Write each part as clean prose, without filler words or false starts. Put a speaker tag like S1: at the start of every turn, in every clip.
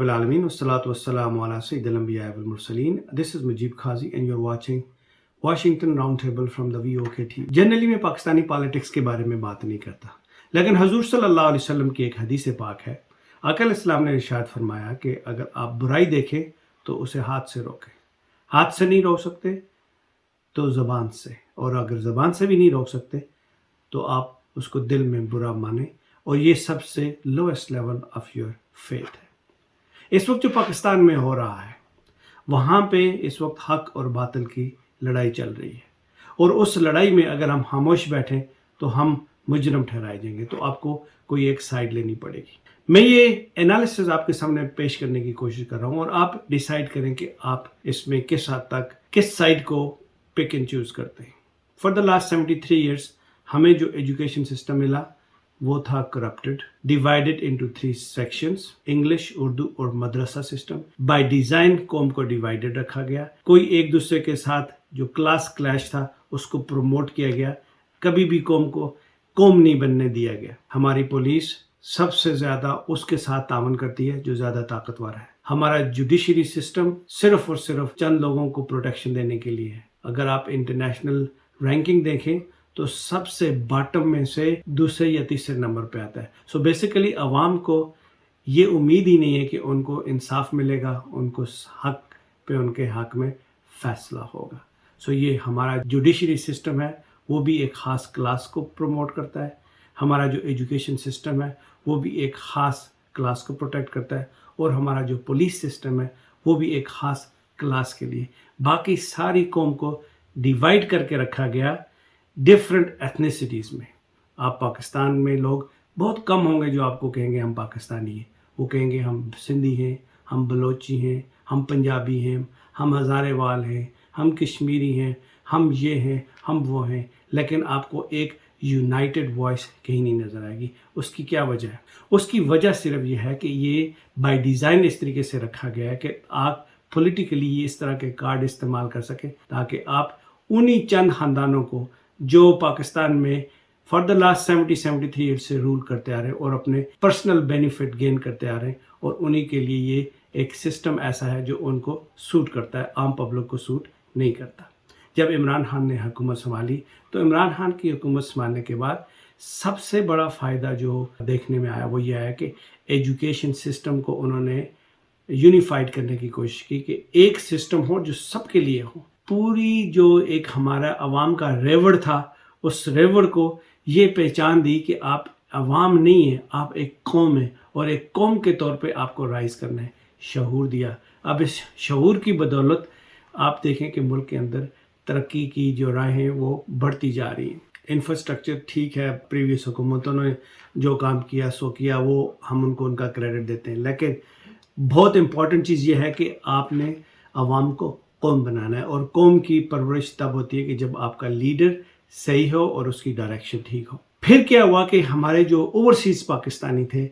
S1: Rabbil Alameen, wassalatu wassalamu ala Sayyidil Anbiya wal Mursaleen. This is Mujib Qazi and you're watching Washington Roundtable from the VOK TV. Generally मैं Pakistani politics के बारे में बात नहीं करता, लेकिन हजूर सल्लल्लाहु अलैहि वसल्लम की एक हदीस पाक है। आका इस्लाम ने इरशाद फरमाया कि अगर आप बुराई देखें तो उसे हाथ से रोकें, हाथ से नहीं रोक सकते तो ज़बान से, और अगर ज़बान से भी नहीं रोक सकते तो आप उसको दिल में बुरा माने, और ये सबसे lowest level of your faith है। इस वक्त जो पाकिस्तान में हो रहा है वहाँ पे इस वक्त हक और बातिल की लड़ाई चल रही है, और उस लड़ाई में अगर हम खामोश बैठें तो हम मुजरम ठहराए जाएंगे, तो आपको कोई एक साइड लेनी पड़ेगी। मैं ये एनालिसिस आपके सामने पेश करने की कोशिश कर रहा हूँ और आप डिसाइड करें कि आप इसमें किस हद तक किस साइड को पिक एंड चूज करते हैं। फॉर द लास्ट 73 ईयर्स हमें जो एजुकेशन सिस्टम मिला वो था corrupted, divided into 3 sections, English, Urdu और मदरसा सिस्टम। बाय डिजाइन कौम को डिवाइडेड रखा गया, कोई एक दूसरे के साथ जो क्लास क्लैश था उसको प्रमोट किया गया, कभी भी कौम को कौम नहीं बनने दिया गया। हमारी पुलिस सबसे ज्यादा उसके साथ तावन करती है जो ज्यादा ताकतवर है। हमारा जुडिशरी सिस्टम सिर्फ और सिर्फ चंद लोगों को प्रोटेक्शन देने के लिए है। अगर आप इंटरनेशनल रैंकिंग देखें तो सबसे बॉटम में से दूसरे या तीसरे नंबर पे आता है। सो बेसिकली अवाम को ये उम्मीद ही नहीं है कि उनको इंसाफ मिलेगा, उनको हक पे उनके हक में फैसला होगा। सो ये हमारा जुडिशरी सिस्टम है वो भी एक ख़ास क्लास को प्रमोट करता है, हमारा जो एजुकेशन सिस्टम है वो भी एक ख़ास क्लास को प्रोटेक्ट करता है, और हमारा जो पुलिस सिस्टम है वो भी एक ख़ास क्लास के लिए। बाकी सारी कौम को डिवाइड करके रखा गया डिफरेंट एथनिसिटीज़ में। आप पाकिस्तान में लोग बहुत कम होंगे जो आपको कहेंगे हम पाकिस्तानी हैं, वो कहेंगे हम सिंधी हैं, हम बलोची हैं, हम पंजाबी हैं, हम हज़ारेवाल हैं, हम कश्मीरी हैं, हम ये हैं, हम वो हैं, लेकिन आपको एक यूनाइटेड वॉइस कहीं नहीं नज़र आएगी। उसकी क्या वजह है? उसकी वजह सिर्फ ये है कि ये बाय डिज़ाइन इस तरीके से रखा गया है कि आप पॉलिटिकली ये इस तरह के कार्ड इस्तेमाल कर सकें ताकि आप उन्हीं चंद ख़ानदानों को जो पाकिस्तान में फॉर द लास्ट 73 ईयर्स से रूल करते आ रहे हैं और अपने पर्सनल बेनिफिट गेन करते आ रहे हैं, और उन्हीं के लिए ये एक सिस्टम ऐसा है जो उनको सूट करता है, आम पब्लिक को सूट नहीं करता। जब इमरान खान ने हुकूमत संभाली तो इमरान खान की हुकूमत संभालने के बाद सबसे बड़ा फ़ायदा जो देखने में आया वो ये आया कि एजुकेशन सिस्टम को उन्होंने यूनिफाइड करने की कोशिश की कि एक सिस्टम हो जो सबके लिए हो। पूरी जो एक हमारा अवाम का रेवड़ था उस रेवड़ को ये पहचान दी कि आप अवाम नहीं है, आप एक कौम है, और एक कौम के तौर पे आपको राइज करना है। शऊर दिया। अब इस शऊर की बदौलत आप देखें कि मुल्क के अंदर तरक्की की जो राहें वो बढ़ती जा रही हैं। इंफ्रास्ट्रक्चर ठीक है, प्रीवियस हुकूमतों ने जो काम किया सो किया, वो हम उनको उनका क्रेडिट देते हैं, लेकिन बहुत इंपॉर्टेंट चीज़ ये है कि आपने अवाम को कौम बनाना है, और कौम की परवरिश तब होती है कि जब आपका लीडर सही हो और उसकी डायरेक्शन ठीक हो। फिर क्या हुआ कि हमारे जो ओवरसीज़ पाकिस्तानी थे,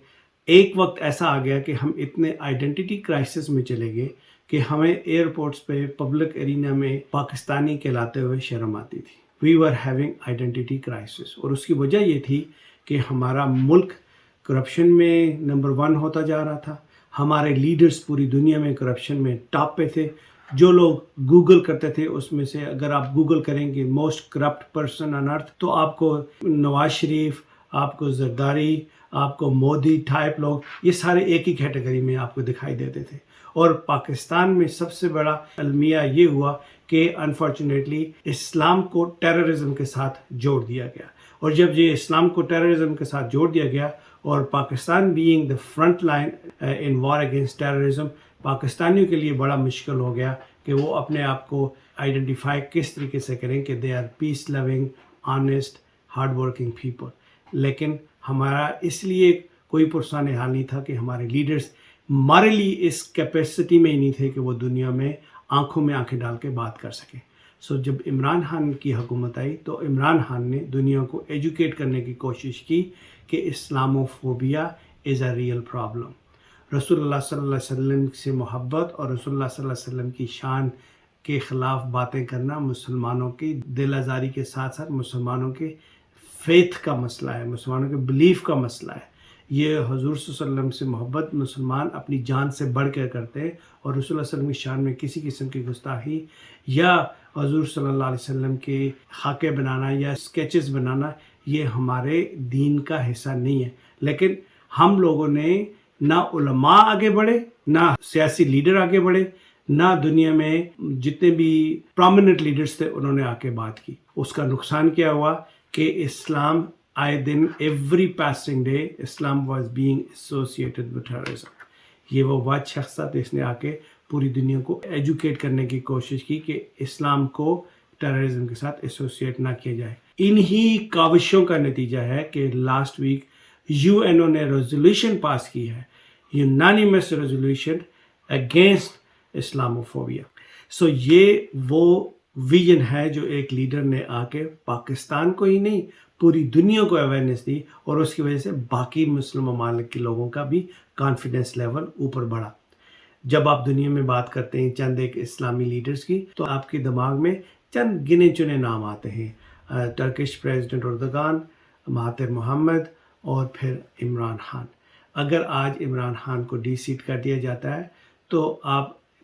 S1: एक वक्त ऐसा आ गया कि हम इतने आइडेंटिटी क्राइसिस में चले गए कि हमें एयरपोर्ट्स पे, पब्लिक एरिना में पाकिस्तानी कहलाते हुए शर्म आती थी। We were having identity crisis, और उसकी वजह ये थी कि हमारा मुल्क करप्शन में नंबर 1 होता जा रहा था। हमारे लीडर्स पूरी दुनिया में करप्शन में टॉप पे थे। जो लोग गूगल करते थे उसमें से अगर आप गूगल करेंगे most corrupt person on earth, तो आपको नवाज शरीफ, आपको जरदारी, आपको मोदी टाइप लोग, ये सारे एक ही कैटेगरी में आपको दिखाई देते थे। और पाकिस्तान में सबसे बड़ा अलमिया ये हुआ कि अनफॉर्चुनेटली इस्लाम को टेररिज्म के साथ जोड़ दिया गया, और जब ये इस्लाम को टेररिज्म के साथ जोड़ दिया गया और Pakistan being the front line in war against terrorism, पाकिस्तानियों के लिए बड़ा मुश्किल हो गया कि वो अपने आप को आइडेंटिफाई किस तरीके से करें कि they are peace loving, honest, hard working people. लेकिन हमारा इसलिए कोई पुरसान हाल नहीं था कि हमारे लीडर्स हमारे लिए इस कैपेसिटी में ही नहीं थे कि वो दुनिया में आंखों में आंखें डाल के बात कर सकें। सो जब इमरान खान की हुकूमत आई तो इमरान खान ने दुनिया को एजुकेट करने की कोशिश की कि Islamophobia is a real problem. रसूलुल्लाह सल्लल्लाहु अलैहि वसल्लम से मोहब्बत और रसूलुल्लाह सल्लल्लाहु अलैहि वसल्लम की शान के ख़िलाफ़ बातें करना मुसलमानों की दिल आज़ारी के साथ साथ मुसलमानों के फेथ का मसला है, मुसलमानों के बिलीफ का मसला है। یہ حضور صلی اللہ علیہ وسلم سے محبت مسلمان اپنی جان سے بڑھ کر کرتے ہیں، اور رسول اللہ صلی اللہ علیہ وسلم کی شان میں کسی قسم کی گستاخی یا حضور صلی اللہ علیہ وسلم کے خاکے بنانا یا اسکیچز بنانا یہ ہمارے دین کا حصہ نہیں ہے۔ لیکن ہم لوگوں نے نہ علماء آگے بڑھے، نہ سیاسی لیڈر آگے بڑھے، نہ دنیا میں جتنے بھی پرومیننٹ لیڈرز تھے انہوں نے آ کے بات کی۔ اس کا نقصان کیا ہوا کہ اسلام آئے دن every passing day Islam was being associated with terrorism. یہ وہ واحد شخص تھا جس نے آ کے پوری دنیا کو ایجوکیٹ کرنے کی کوشش کی کہ اسلام کو ٹیررزم کے ساتھ ایسوسیٹ نہ کیا جائے۔ انہی کاوشوں کا نتیجہ ہے کہ لاسٹ ویک یو این او نے ریزولوشن پاس کی ہے، یونانیمس ریزولوشن اگینسٹ اسلاموفوبیا۔ سو یہ وہ ویژن ہے جو ایک لیڈر نے آ کے پاکستان کو ہی نہیں پوری دنیا کو اویئرنیس دی، اور اس کی وجہ سے باقی مسلم ممالک کے لوگوں کا بھی کانفیڈنس لیول اوپر بڑھا۔ جب آپ دنیا میں بات کرتے ہیں چند ایک اسلامی لیڈرز کی تو آپ کے دماغ میں چند گنے چنے نام آتے ہیں، Turkish president Erdogan, Mahathir Mohamad اور پھر عمران خان۔ اگر آج عمران خان کو ڈی سیٹ کر دیا جاتا ہے تو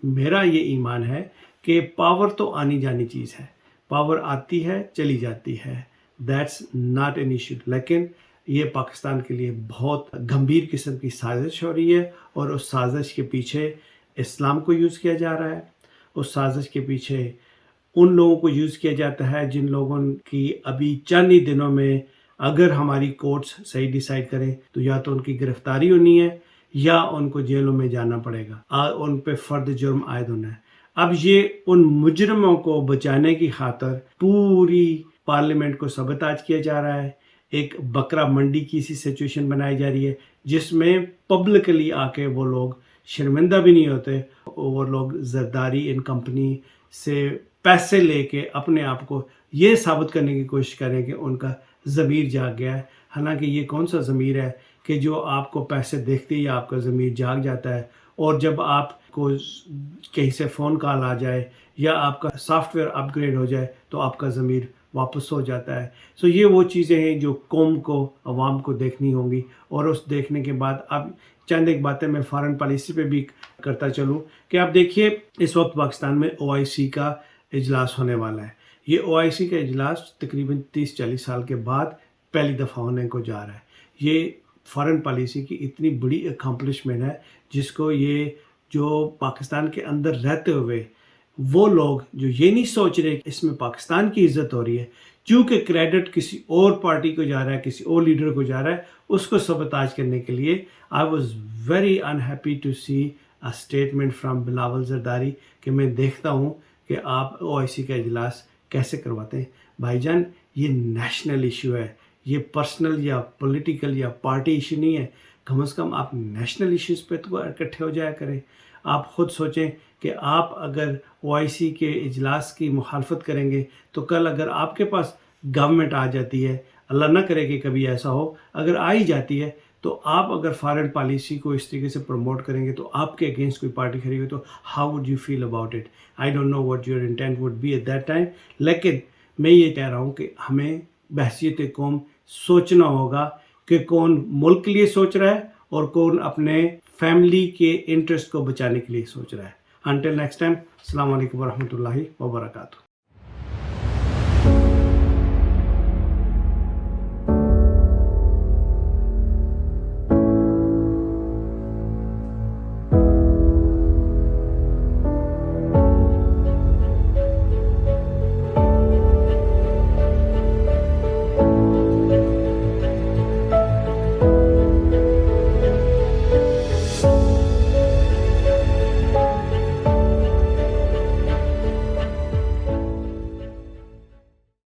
S1: میرا یہ ایمان ہے کہ پاور تو آنی جانی چیز ہے، پاور آتی ہے چلی جاتی ہے، دیٹس ناٹ این ایشو، لیکن یہ پاکستان کے لیے بہت گمبھیر قسم کی سازش ہو رہی ہے، اور اس سازش کے پیچھے اسلام کو یوز کیا جا رہا ہے، اس سازش کے پیچھے ان لوگوں کو یوز کیا جاتا ہے جن لوگوں کی ابھی چند ہی دنوں میں اگر ہماری کورٹس صحیح ڈیسائیڈ کریں تو یا تو ان کی گرفتاری ہونی ہے یا ان کو جیلوں میں جانا پڑے گا، ان پہ فرد جرم عائد ہونا ہے۔ اب یہ ان مجرموں کو بچانے کی خاطر پوری پارلیمنٹ کو سبوتاژ کیا جا رہا ہے، ایک بکرا منڈی کی سی سچویشن بنائی جا رہی ہے جس میں پبلکلی آ کے وہ لوگ شرمندہ بھی نہیں ہوتے، وہ لوگ زرداری ان کمپنی سے پیسے لے کے اپنے آپ کو یہ ثابت کرنے کی کوشش کریں کہ ان کا ضمیر جاگ گیا ہے، حالانکہ یہ کون سا ضمیر ہے کہ جو آپ کو پیسے دیکھتے ہی آپ کا ضمیر جاگ جاتا ہے، اور جب آپ کو کہیں سے فون کال آ جائے یا آپ کا سافٹ ویئر اپ گریڈ ہو جائے تو آپ کا ضمیر واپس ہو جاتا ہے۔ سو یہ وہ چیزیں ہیں جو قوم کو، عوام کو دیکھنی ہوں گی، اور اس دیکھنے کے بعد اب چند ایک باتیں میں فارن پالیسی پہ بھی کرتا چلوں کہ آپ دیکھیے اس وقت پاکستان میں OIC کا اجلاس ہونے والا ہے۔ یہ OIC کا اجلاس تقریباً 30-40 سال کے بعد پہلی دفعہ ہونے کو جا رہا ہے۔ یہ فارن پالیسی کی اتنی بڑی اکمپلشمنٹ ہے جس کو یہ جو پاکستان کے اندر رہتے ہوئے وہ لوگ جو یہ نہیں سوچ رہے کہ اس میں پاکستان کی عزت ہو رہی ہے، چونکہ کریڈٹ کسی اور پارٹی کو جا رہا ہے، کسی اور لیڈر کو جا رہا ہے، اس کو سبوتاژ کرنے کے لیے I was very unhappy to see a statement from Bilawal Zardari کہ میں دیکھتا ہوں کہ آپ OIC کا اجلاس کیسے کرواتے ہیں۔ بھائی جان، یہ نیشنل ایشو ہے، یہ پرسنل یا پولیٹیکل یا پارٹی ایشو نہیں ہے۔ کم از کم آپ نیشنل ایشوز پہ تو اکٹھے ہو جایا کریں۔ آپ خود سوچیں کہ آپ اگر OIC کے اجلاس کی مخالفت کریں گے تو کل اگر آپ کے پاس گورنمنٹ آ جاتی ہے، اللہ نہ کرے کہ کبھی ایسا ہو، اگر آ ہی جاتی ہے تو آپ اگر فارن پالیسی کو اس طریقے سے پروموٹ کریں گے تو آپ کے اگینسٹ کوئی پارٹی کھڑی ہوئی تو how would you feel about it? I don't know what your intent would be at that time, لیکن میں یہ کہہ رہا ہوں کہ ہمیں بحثیت قوم سوچنا ہوگا کہ کون ملک کے لیے سوچ رہا ہے اور کون اپنے فیملی کے انٹرسٹ کو بچانے کے لیے سوچ رہا ہے۔ انٹل نیکسٹ ٹائم، السلام علیکم ورحمۃ اللہ وبرکاتہ۔